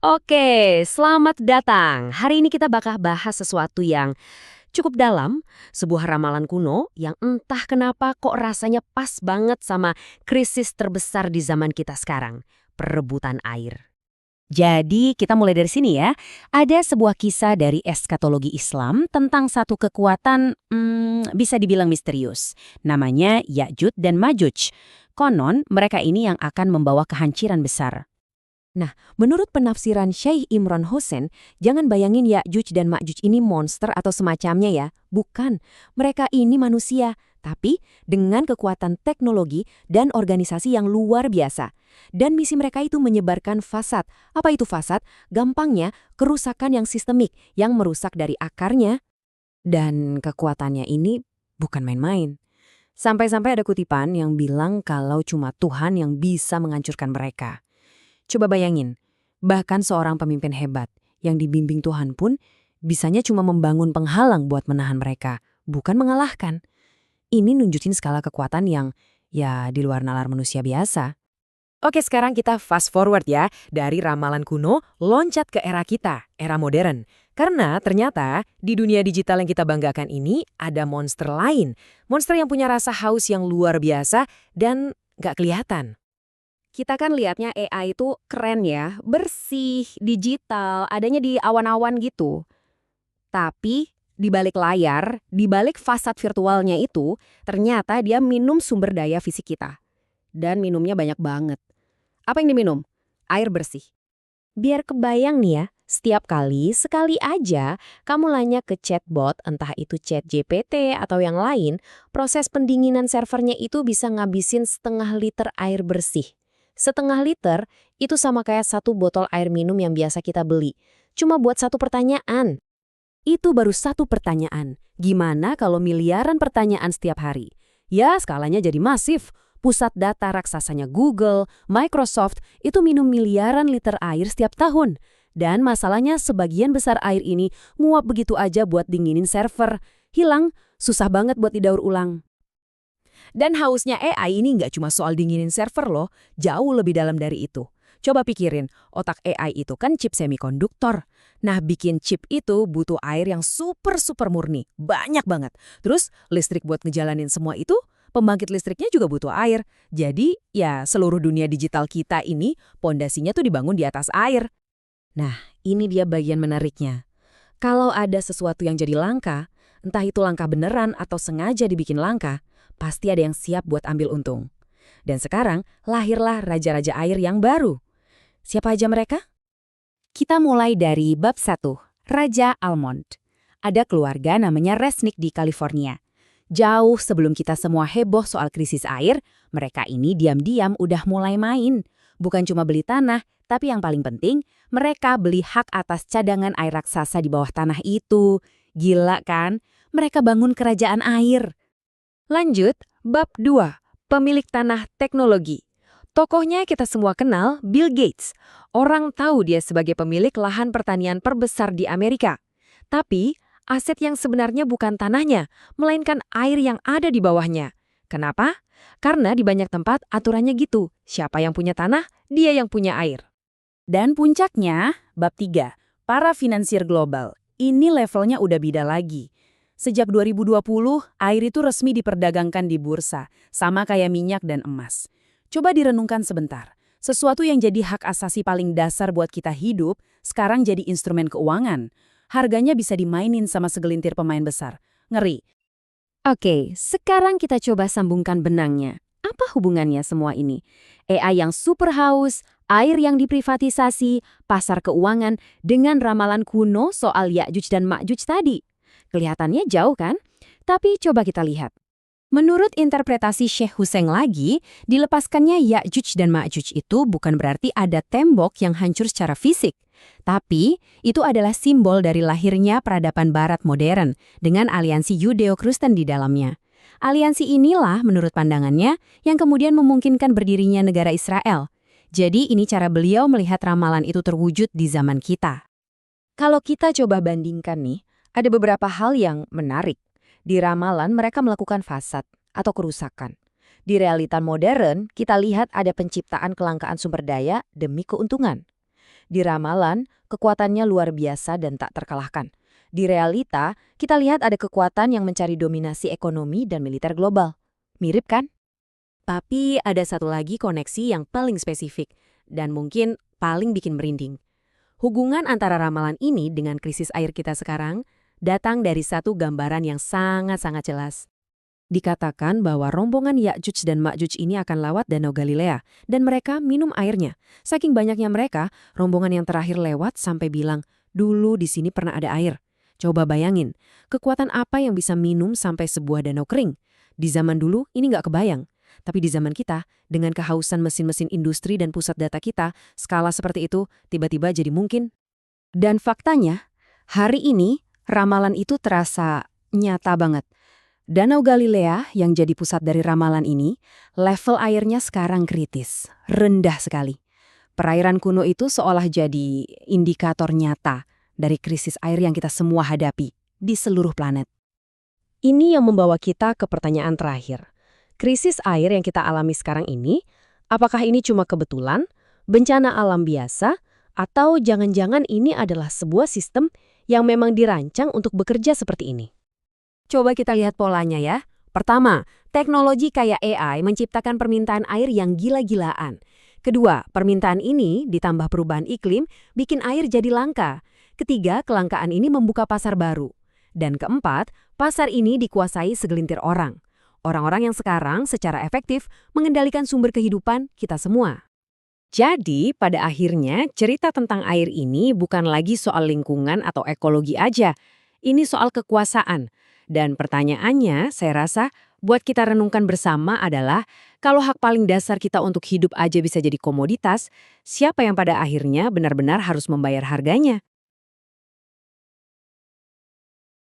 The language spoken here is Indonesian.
Oke, selamat datang. Hari ini kita bakal bahas sesuatu yang cukup dalam, sebuah ramalan kuno yang entah kenapa kok rasanya pas banget sama krisis terbesar di zaman kita sekarang, perebutan air. Jadi kita mulai dari sini ya. Ada sebuah kisah dari eskatologi Islam tentang satu kekuatan bisa dibilang misterius. Namanya Ya'juj dan Ma'juj. Konon mereka ini yang akan membawa kehancuran besar. Nah, menurut penafsiran Syekh Imran Hussein, jangan bayangin Ya'juj dan Ma'juj ini monster atau semacamnya ya. Bukan, mereka ini manusia, tapi dengan kekuatan teknologi dan organisasi yang luar biasa. Dan misi mereka itu menyebarkan fasad. Apa itu fasad? Gampangnya, kerusakan yang sistemik, yang merusak dari akarnya. Dan kekuatannya ini bukan main-main. Sampai-sampai ada kutipan yang bilang kalau cuma Tuhan yang bisa menghancurkan mereka. Coba bayangin, bahkan seorang pemimpin hebat yang dibimbing Tuhan pun bisanya cuma membangun penghalang buat menahan mereka, bukan mengalahkan. Ini nunjukin skala kekuatan yang ya di luar nalar manusia biasa. Oke, sekarang kita fast forward ya, dari ramalan kuno loncat ke era kita, era modern. Karena ternyata di dunia digital yang kita banggakan ini ada monster lain. Monster yang punya rasa haus yang luar biasa dan nggak kelihatan. Kita kan lihatnya AI itu keren ya, bersih, digital, adanya di awan-awan gitu. Tapi di balik layar, di balik fasad virtualnya itu, ternyata dia minum sumber daya fisik kita. Dan minumnya banyak banget. Apa yang diminum? Air bersih. Biar kebayang nih ya, setiap kali, sekali aja kamu nanya ke chatbot, entah itu chat GPT atau yang lain, proses pendinginan servernya itu bisa ngabisin 1/2 liter air bersih. 1/2 liter itu sama kayak 1 botol air minum yang biasa kita beli. Cuma buat satu pertanyaan. Itu baru satu pertanyaan. Gimana kalau miliaran pertanyaan setiap hari? Ya, skalanya jadi masif. Pusat data raksasanya Google, Microsoft, itu minum miliaran liter air setiap tahun. Dan masalahnya sebagian besar air ini nguap begitu aja buat dinginin server. Hilang, susah banget buat didaur ulang. Dan hausnya AI ini nggak cuma soal dinginin server loh, jauh lebih dalam dari itu. Coba pikirin, otak AI itu kan chip semikonduktor. Nah, bikin chip itu butuh air yang super murni, banyak banget. Terus, listrik buat ngejalanin semua itu, pembangkit listriknya juga butuh air. Jadi, ya seluruh dunia digital kita ini, pondasinya tuh dibangun di atas air. Nah, ini dia bagian menariknya. Kalau ada sesuatu yang jadi langka, entah itu langka beneran atau sengaja dibikin langka, pasti ada yang siap buat ambil untung. Dan sekarang lahirlah raja-raja air yang baru. Siapa aja mereka? Kita mulai dari bab 1, Raja Almond. Ada keluarga namanya Resnick di California. Jauh sebelum kita semua heboh soal krisis air, mereka ini diam-diam udah mulai main. Bukan cuma beli tanah, tapi yang paling penting, mereka beli hak atas cadangan air raksasa di bawah tanah itu. Gila kan? Mereka bangun kerajaan air. Lanjut, bab 2, pemilik tanah teknologi. Tokohnya kita semua kenal, Bill Gates. Orang tahu dia sebagai pemilik lahan pertanian terbesar di Amerika. Tapi, aset yang sebenarnya bukan tanahnya, melainkan air yang ada di bawahnya. Kenapa? Karena di banyak tempat aturannya gitu. Siapa yang punya tanah, dia yang punya air. Dan puncaknya, bab 3, para finansir global. Ini levelnya udah beda lagi. Sejak 2020, air itu resmi diperdagangkan di bursa, sama kayak minyak dan emas. Coba direnungkan sebentar. Sesuatu yang jadi hak asasi paling dasar buat kita hidup, sekarang jadi instrumen keuangan. Harganya bisa dimainin sama segelintir pemain besar. Ngeri. Oke, sekarang kita coba sambungkan benangnya. Apa hubungannya semua ini? AI yang super haus, air yang diprivatisasi, pasar keuangan, dengan ramalan kuno soal Ya'juj dan Ma'juj tadi. Kelihatannya jauh kan? Tapi coba kita lihat. Menurut interpretasi Syekh Hussein lagi, dilepaskannya Ya'juj dan Ma'juj itu bukan berarti ada tembok yang hancur secara fisik. Tapi, itu adalah simbol dari lahirnya peradaban barat modern dengan aliansi Yudeo-Kristen di dalamnya. Aliansi inilah, menurut pandangannya, yang kemudian memungkinkan berdirinya negara Israel. Jadi, ini cara beliau melihat ramalan itu terwujud di zaman kita. Kalau kita coba bandingkan nih, ada beberapa hal yang menarik. Di ramalan mereka melakukan fasad atau kerusakan. Di realita modern, kita lihat ada penciptaan kelangkaan sumber daya demi keuntungan. Di ramalan, kekuatannya luar biasa dan tak terkalahkan. Di realita, kita lihat ada kekuatan yang mencari dominasi ekonomi dan militer global. Mirip kan? Tapi ada satu lagi koneksi yang paling spesifik dan mungkin paling bikin merinding. Hubungan antara ramalan ini dengan krisis air kita sekarang datang dari satu gambaran yang sangat-sangat jelas. Dikatakan bahwa rombongan Ya'juj dan Ma'juj ini akan lewat Danau Galilea, dan mereka minum airnya. Saking banyaknya mereka, rombongan yang terakhir lewat sampai bilang, dulu di sini pernah ada air. Coba bayangin, kekuatan apa yang bisa minum sampai sebuah danau kering? Di zaman dulu ini nggak kebayang. Tapi di zaman kita, dengan kehausan mesin-mesin industri dan pusat data kita, skala seperti itu tiba-tiba jadi mungkin. Dan faktanya, hari ini ramalan itu terasa nyata banget. Danau Galilea yang jadi pusat dari ramalan ini, level airnya sekarang kritis, rendah sekali. Perairan kuno itu seolah jadi indikator nyata dari krisis air yang kita semua hadapi di seluruh planet. Ini yang membawa kita ke pertanyaan terakhir. Krisis air yang kita alami sekarang ini, apakah ini cuma kebetulan, bencana alam biasa, atau jangan-jangan ini adalah sebuah sistem yang memang dirancang untuk bekerja seperti ini? Coba kita lihat polanya ya. Pertama, teknologi kayak AI menciptakan permintaan air yang gila-gilaan. Kedua, permintaan ini ditambah perubahan iklim bikin air jadi langka. Ketiga, kelangkaan ini membuka pasar baru. Dan keempat, pasar ini dikuasai segelintir orang. Orang-orang yang sekarang secara efektif mengendalikan sumber kehidupan kita semua. Jadi, pada akhirnya cerita tentang air ini bukan lagi soal lingkungan atau ekologi aja. Ini soal kekuasaan. Dan pertanyaannya, saya rasa, buat kita renungkan bersama adalah, kalau hak paling dasar kita untuk hidup aja bisa jadi komoditas, siapa yang pada akhirnya benar-benar harus membayar harganya?